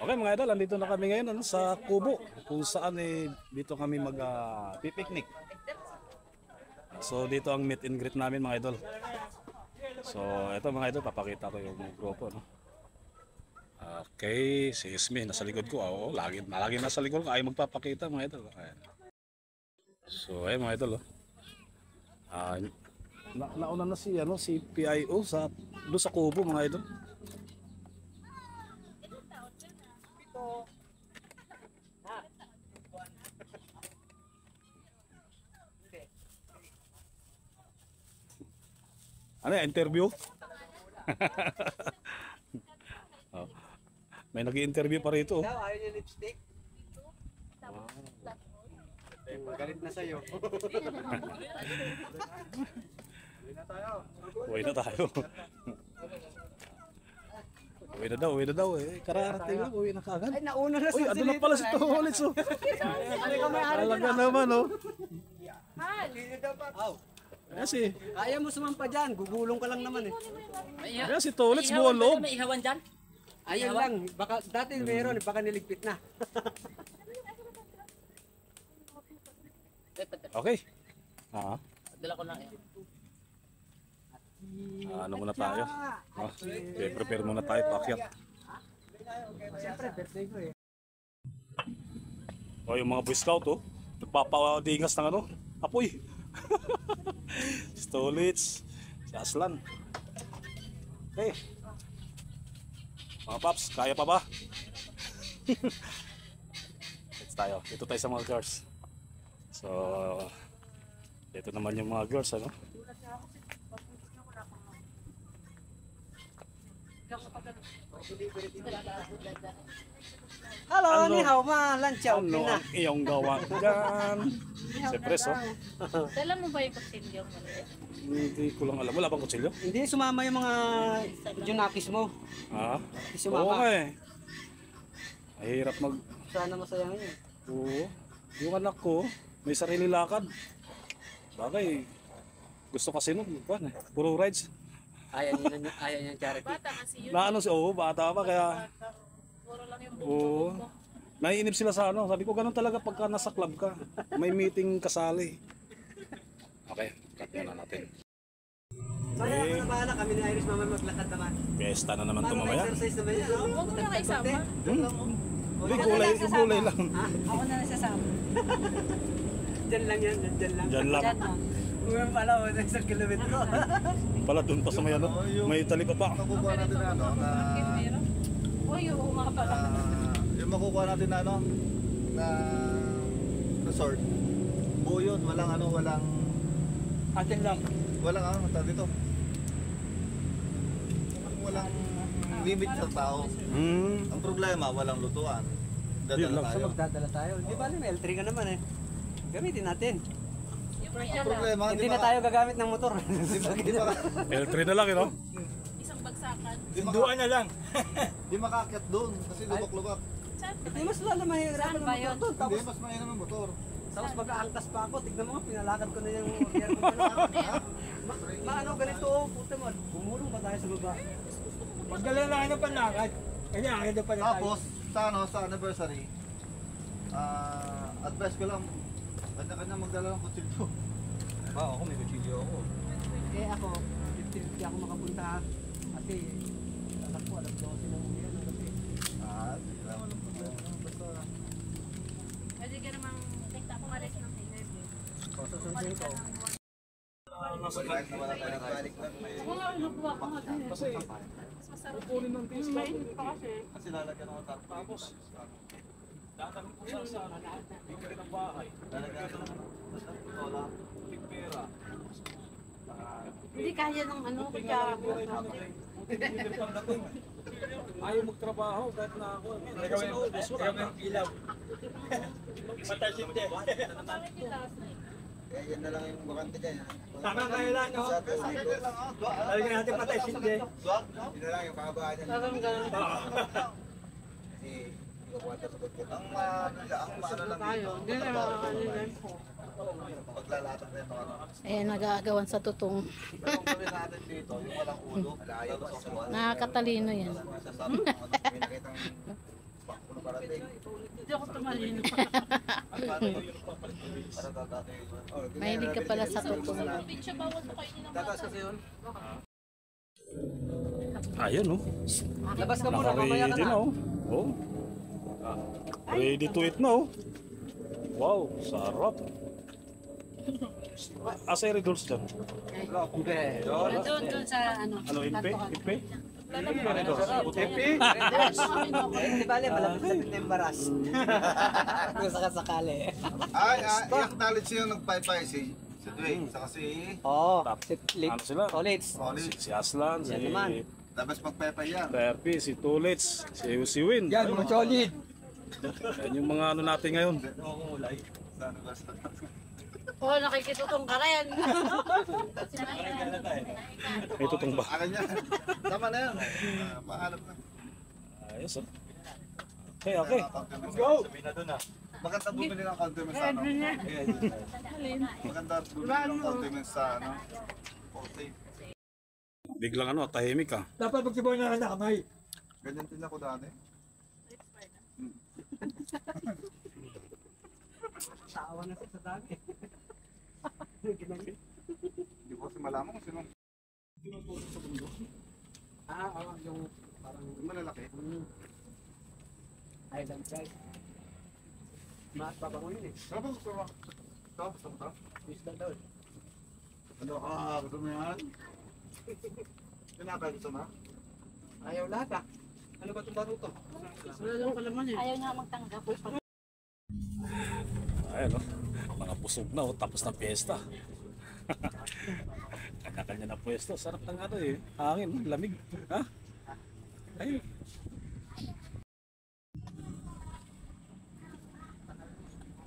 Okay mga idol, andito na kami ngayon sa Kubo kung saan dito kami mag-picnic. So dito ang meet and greet namin mga idol. So ito mga idol, papakita ko yung grupo, no? Okay, si Ismi nasa likod ko. Oo, lagi nasa likod ko, ay magpapakita mga idol. Ayan. So ayun mga idol, nauna na si PIO doon sa Kubo mga idol. Ano yan, interview? Oh. May nag-i-interview pa rito. Ayaw niya lipstick? Galit na sa'yo. Uwi na tayo. Uwi na daw eh. Kararating lang, uwi na kagad. Ay, nauna na uy, ano na pala si Tolits oh. Talaga naman oh. Kasi kaya mo sumampa dyan, gugulong ka lang naman eh. kaya si Tolits buong loob. May ihawan dyan? Ayun lang, baka dati meron, baka niligpit na. Okay. Dala ko na yan. Ano muna tayo? Prepare muna tayo paakyat. Siyempre, birthday ko eh. Oh, yung mga Boy Scout oh. Nagpapadingas ng ano? Apoy. Si Tolits, si Aslan. Okay. Mga paps, kaya pa ba? Dito tayo sa mga girls. So, dito naman yung mga girls, ano? Hello, Ano? ni hao ma, lanchaw Ano na. ang iyong gawa dyan? Si Preso? Dala mo ba yung kutsilyo mo? Hindi ko lang alam. Wala bang kutsilyo? Hindi sumama yung mga junakis mo. Hindi sumama. Oo nga eh. Mahirap Sana masayang yun. Oo. Yung anak ko, may sarili lakad. Bagay, gusto kasi nun, puro rides. Ayaw niya charity. Bata kasi yun. Bata pa kaya. Puro lang yung Oo. Naiinip sila sa ano. Sabi ko ganun talaga pagka nasa club ka. May meeting kasali. Okay, cut na natin. Bahala kami ni Iris mama maglakad naman. Pesta na naman ito mamaya. Exercise naman yan. Huwag mo na isama. Hindi, gulay lang. Ako na nasasama. Diyan lang yan, diyan lang. Diyan lang. Uwi pala, isang kilometro. Pala doon pa sa may ano. May tali pa pa. Makukuha natin na ano, na Uy, oo mga pala. yung makukuha natin na ano, na resort. Buo yun, walang Atin lang. tawag dito. Walang limit sa tao. Ang problema, walang lutuan. Yun lang. Dadala So tayo. magdadala tayo. Di ba, may L3 ka naman eh. Gamitin natin. Ang problema, Hindi na tayo gagamit ng motor. L3 na lang, you know? Isang bagsakan. Duan na lang. Di makaakyat doon kasi lubak-lubak. Hindi mas lalo mahirapan ng ba motor yun? doon. Hindi, mas mainam ang motor. Tapos mag-aangkas pa ako. Tignan mo nga, pinalakad ko na yung Maano ganito, puta mo. Bumulong pa tayo sa baba. Magdala lang ano panakad. Kanya akin na pala tayo. Tapos, sa anniversary, advice ko lang, kanya-kanya magdala ng kutsilyo. Ako may kutsilyo ako. Eh ako, 50-50 ako makapunta. Kasi, anak ko, alam 12 ng uwi. Hindi naman ang problema. Basta, Pwede ka namang tekta ko malis ng interview. Susundin ko. kahit na wala tayo balik lang, may Mga nakuha ko nga din. Kasi, kukunin ng tiis ka. kasi lalagyan ako tapos. Dadalhin ko sa hindi rin ang bahay. Lalagyan ako ng tola. Pera. Hindi kaya ng ano, kaya Ayaw magtrabaho kahit na ako. Gawin ilaw. Matasin din. Kaya yan na lang yung bakante dyan. Tama kayo lang, no? Lalagyan natin patasin din. Swag? Yun na lang yung kahabaan yan. Parang ganun. Kasi ano lang dito. Hindi na makakalilan po. Paglalatag na ito. Ayan, nag-aagawan sa tutong. Pero ang gawin natin dito, yung walang ulo, layo sa suwan. Nakakatalino yan. Sasabi mo, may nakitang bangko na parating. Hindi ako tumalino. Para tatay. Mahilig ka pala sa tutong. Pincha bawal po kayo ng Tatas kasi yun. Ayun, no? Labas ka muna, mamaya ka Naka-ready na. na, oh. Oh. Ready to eat na, oh. Wow, sarap. Asa yung results dyan? Doon sa ano. Ano, inpe? Inpe? Hindi bale, malapit sa Timbaras. Kung sakasakali. Ay, yung knowledge yung nagpaypay si Dwayne, saka si Oo, si Ano sila? College. Solid. Si Aslan, si Yan naman. Tapos magpaypay yan. Terpi, si Tulits, si Win. Yan, mga solid. Yan yung mga ano natin ngayon. Sana ba sa... Oh, nakikitutong ka rin. May tutong ba? Akin yan. Tama na yan. Paalam na. Ayos, oh. Okay, okay. Let's go! Maganda bumili ng condiments sa ano. Maganda bumili ng condiments sa ano. Okay. Biglang ano, tahimik ka. Dapat magsibaw na lang na kamay. Ganyan din ako dati. Tawa na sa dami. Hindi ko kasi malaman kung sino. Oo, yung parang Yung malalaki. island side. Mas babango yun eh. Ano ba gusto mo? Ito, gusto mo ito? Isda daw. Ano ka? Gusto mo yan? Tinapay gusto mo? Ayaw lahat ah. Ano ba itong baruto? Wala lang kalaman eh. Ayaw niya magtanggap. Ayun, oh. Mga busog na, oh. Tapos ng piyesta. Kanya-kanya na pwesto. Sarap ng ano eh. Hangin, lamig. Ha? Ay.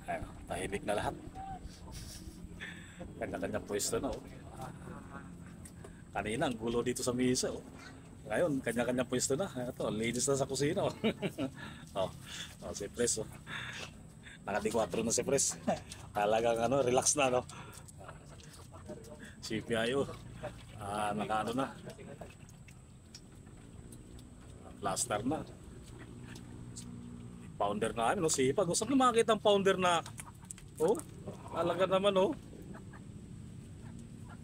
Ayun, tahimik na lahat. Kanya-kanya pwesto na, oh. Kanina, ang gulo dito sa misa, oh. Ngayon, kanya-kanya pwesto na. Ito, ladies na sa kusina, oh. Oh, si Pres, oh. Naka-4 na si Pres. Talagang ano, relax na, no? Si PIO, naka-ano na. Plaster na. Pounder na kami, no? Sipag. Saan na makakita ang pounder na? Oh, talaga naman, oh.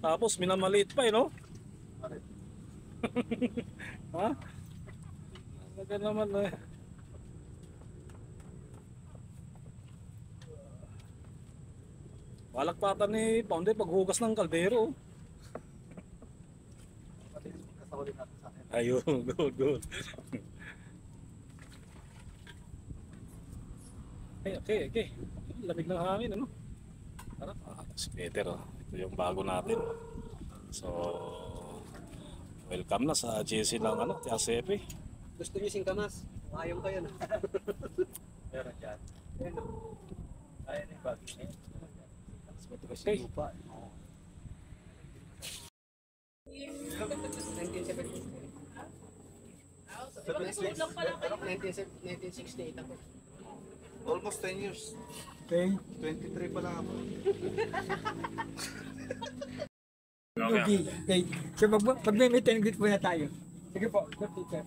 Tapos, minamaliit pa, eh, no? Ha? Talaga naman, eh. Walakpatan ni Pounder paghugas ng kaldero. Kasawalin natin sa akin. Ayun, good, good. Okay. Lamig ng hangin, ano? Tara, si Peter, oh. Ito yung bago natin. So, welcome na sa GC ng ano, TSF. Gusto niyo singkamas? Ayaw kayo na. Meron dyan. Ayan yung bag niya. Okay. 1968 ako. Almost 10 years. Okay. 23 pa lang ako. Okay. Okay. So pag may meet and greet muna tayo. Sige po, Sir Peter.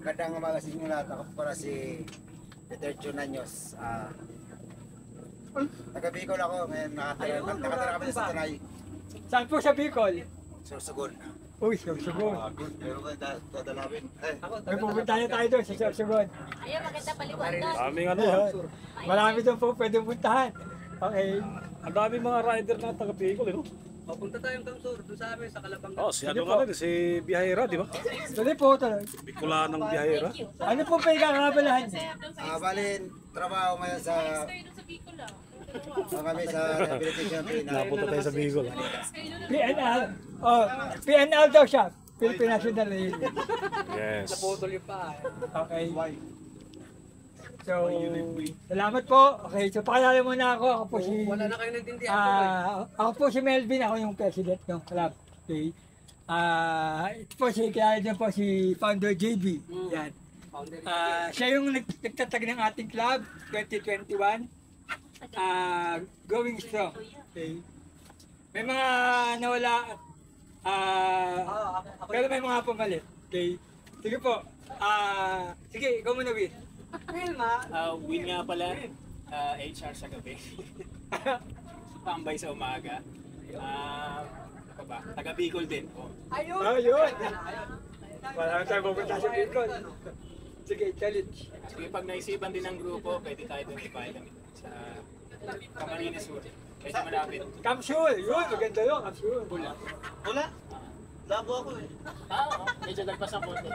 Magandang umaga sa inyo lahat. Ako para si Peter Chunanyos. Taga Bicol ako. Ngayon nakatira kami sa Tanay. Saan po sa Bicol? Sorsogon. Uy, Sorsogon. Meron kayo dadalawin. May pupunta na tayo doon sa Sorsogon. Ayun, makita paliwan doon. Daming ano, ha? Marami doon po pwede puntahan. Okay. Ang daming mga rider na taga Bicol, eh, no? Papunta tayong Kamsur, doon sa amin, sa Kalabang. Oh, si ano nga rin, si Biyahera, di ba? Tuloy po, tuloy. Bicolanong Biyahera. Ano po pa ikakabalahan niyo? Balin, trabaho ngayon sa kami sa rehabilitation na Napunta tayo sa Bicol. PNL. Oh, PNL daw siya. Philippine National Railway. Yes. Naputol yung paa. Okay. So, salamat po. Okay, so pakilala muna ako. Ako po si... Wala na kayo naintindihan. ako po si Melvin. Ako yung president ng club. Okay. Ito po si, kilala din po si Founder JB. Yan. Founder. Siya yung nagtatag ng ating club, 2021. Going strong. Okay. May mga nawala, Ako pero may mga pumalit. Okay. Sige po. Sige, ikaw muna, Will. Wilma. Win nga pala, HR sa gabi. Pambay sa umaga. Ano ba? Taga Bicol din. Oh. Ayun. Ayun. Wala na tayo pupunta sa Bicol. Sige, challenge. Sige, pag naisipan din ng grupo, pwede tayo doon ipahit sa Camarines Sur. Medyo malapit. Capsule. Yun, maganda yun. Capsule. Wala. Labo ako eh. Medyo nagpas ang konti.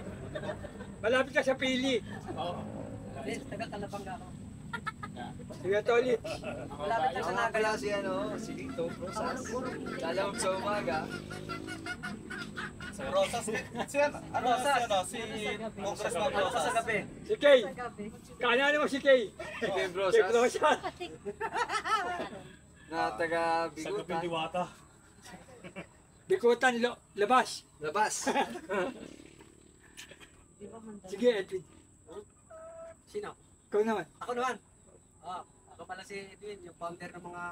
Malapit ka sa pili. Oo. Taga-Kalabanga ako. Sige, Tolit. Malapit lang sa Nagala. si si Tito Rosas. Lalawag sa umaga. Rosas. Si Congressman Ano Rosas. sa gabi? Si Kay. Kanan mo si Kay. Kay Kay Rosas. Rosas. Na taga Sa gabi Bigutan. diwata. Bikutan, labas. Labas. Sige, Edwin. Sino? Ikaw naman. Ako naman. Ako pala si Edwin, yung founder ng mga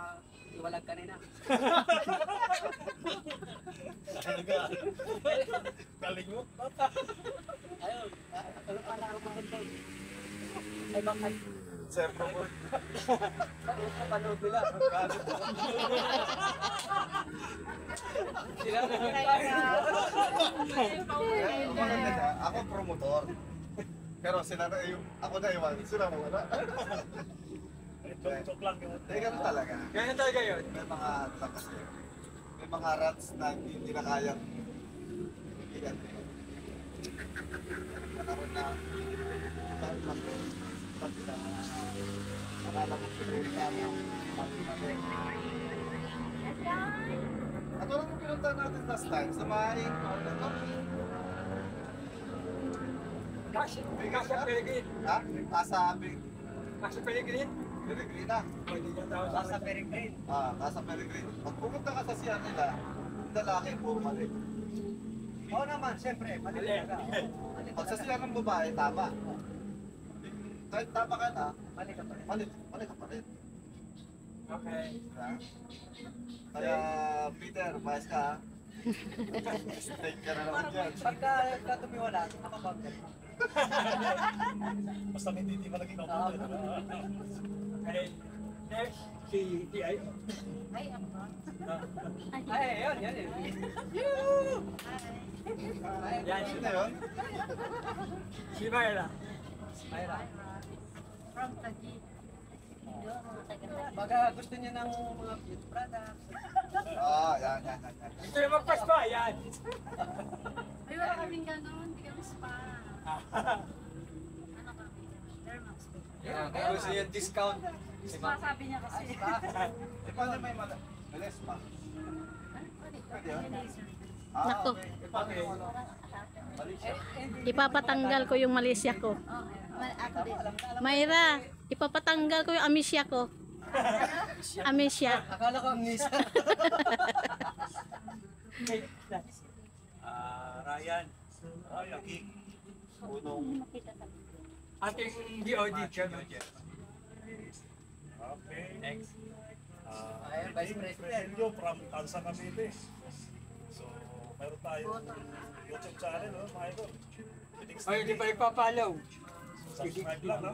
iwalag kanina. Galing mo. Ayun, ako pala ako maganda. Ay, bakit? Sir, mo. Panood nila. Sila Maganda na. Ako promotor. Pero sila na yung, ako na iwan. Sila mo wala. Joke lang yun. Eh, ganun talaga. Ganyan talaga yun. May mga lakas eh. May mga rats na hindi na kayang ilan. Nakaroon na at walang yung pinunta natin last time sa Maing Kasi Peregrin. ha? Kasabi Kasi Peregrin. Peregrina. Pwede niya tawag sa Sa Peregrine. Nasa Peregrina. Pag pumunta ka sa siya nila, yung lalaki puro mali. Oo naman, siyempre. Mali Mali. talaga. Pag sa siya ng babae, tama. Kahit tama ka na, Mali ka pa rin. mali ka pa rin. Okay. Ha? Kaya, Peter, mais ka ha? Stake ka na naman dyan. Pagka tumiwala, ako founder. Basta hindi pa naging kapunan. Okay. Next, si T.I. Ay, ako ba? Ay, yun. Yan, Sino na yun? si Myra. Mayra. From Taguig. Hindi ako taga-Taguig. Baga gusto niya ng mga beauty products. Yan. Ito yung magpaspa, yan. Ay, wala kaming gano'n. Hindi kami spa. Ano kami? Dermax. Kaya gusto niya discount. Spa sabi niya kasi. Eh, paano may malis pa? Pwede yun? Nako. Okay. Eh, paano yung ano? Ipapatanggal ko yung Malaysia ko. Ako din. Mayra, ipapatanggal ko yung Amisya ko. Amisya. Akala ko ang nisa. Okay, next. Ryan. Yaki. Unong. Ating DOD chairman. Okay. Next. Ayan, Vice President. Elio from Tansa Cavite. So, meron tayong YouTube channel, no, mga idol. Ay, hindi pa nagpapalaw. Subscribe lang, no?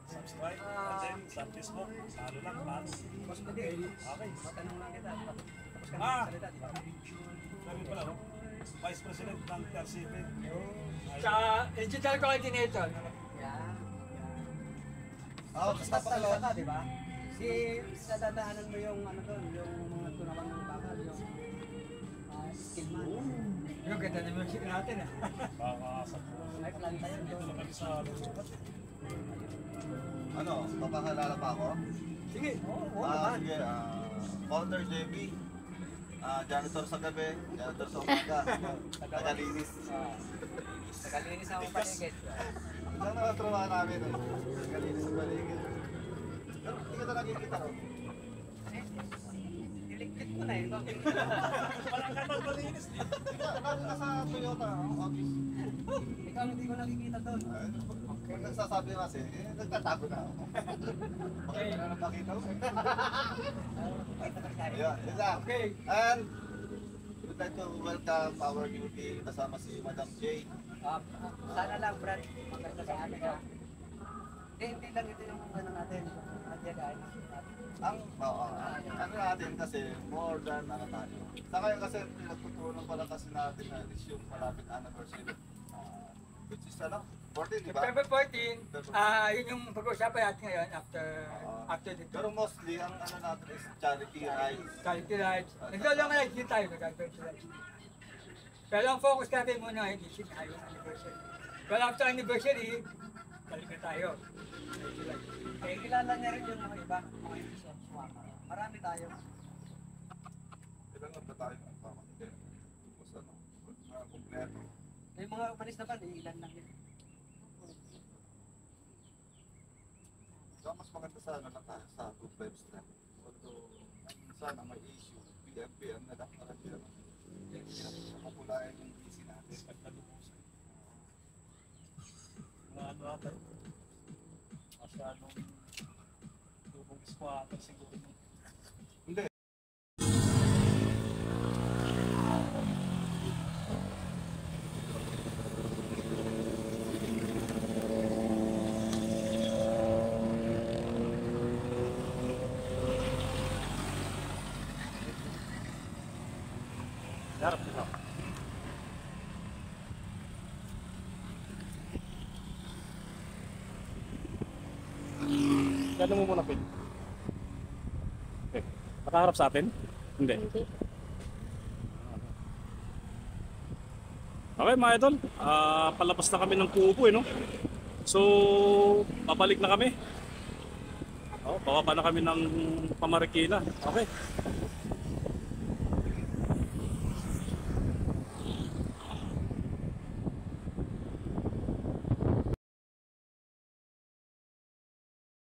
Subscribe. And then, sa Facebook, salo lang, fans. Okay. Matanong lang kita. Tapos ka na Ah! salita, di ba? Sabi pala, no? Vice President ng TRCP. Sa digital coordinator. Yan. Basta Basta ka, di ba? Nadadaanan mo yung ano doon, yung mga tunawan ng bakal, yung skill man. Yung ganda ng music natin, ah. Baka sa May planta yun doon. kami sa lusukat. Ano, papakalala pa ako? Sige. Oo naman. Sige, Founder JB. Janitor sa gabi, janitor sa umaga. Tagalinis. Nagalinis ako paligid. Saan nakatrabaho namin eh? Tagalinis sa paligid. Pero hindi ka na nakikita ko. Ilikit mo na eh. Bakit? Parang ka malinis din. Nandun ka sa Toyota, ang office. Ikaw hindi ko nakikita doon. Pag nagsasabi kasi, nagtatago na ako. Bakit na lang makita ko? Ayun, yun lang. Okay. And, we'd like to welcome our newbie kasama si Madam J. Sana lang, Brad, maganda sa atin ha. Hindi lang ito yung ano natin. Nadyagaan natin. Ano natin kasi, more than ano tayo. Sa ngayon kasi, pinagtutunan pala kasi natin na is yung malapit anniversary. Which is ano? 14, di ba? September 14, yun yung pag-uusapan natin ngayon after the Pero mostly, ang ano natin is charity rides. charity rides. Naglalong rides din tayo, nag-adventure rides. Pero ang focus natin muna ay hindi tayo anniversary. Pero after anniversary, balik na tayo. Eh, kilala niya rin yung mga iba, mga episodes. Marami tayo. Kailangan ba tayo ng pamangkin? Tapos ano, mga kompleto. Yung mga manis na ba, ilan lang yun. So, mas maganda sana na tayo sa group vibes na. Although, sana may issue, PM na lang para siya. Mapulayan yung busy natin. Ano ata? Masyadong lubong squatter siguro. Hindi. Harap dito. Gano'n mo muna, Pin. Okay. Nakaharap sa atin? Hindi. Hindi. Okay mga idol, palabas na kami ng Kubo no? So, babalik na kami. Bababa na kami ng Pamarikina. Okay.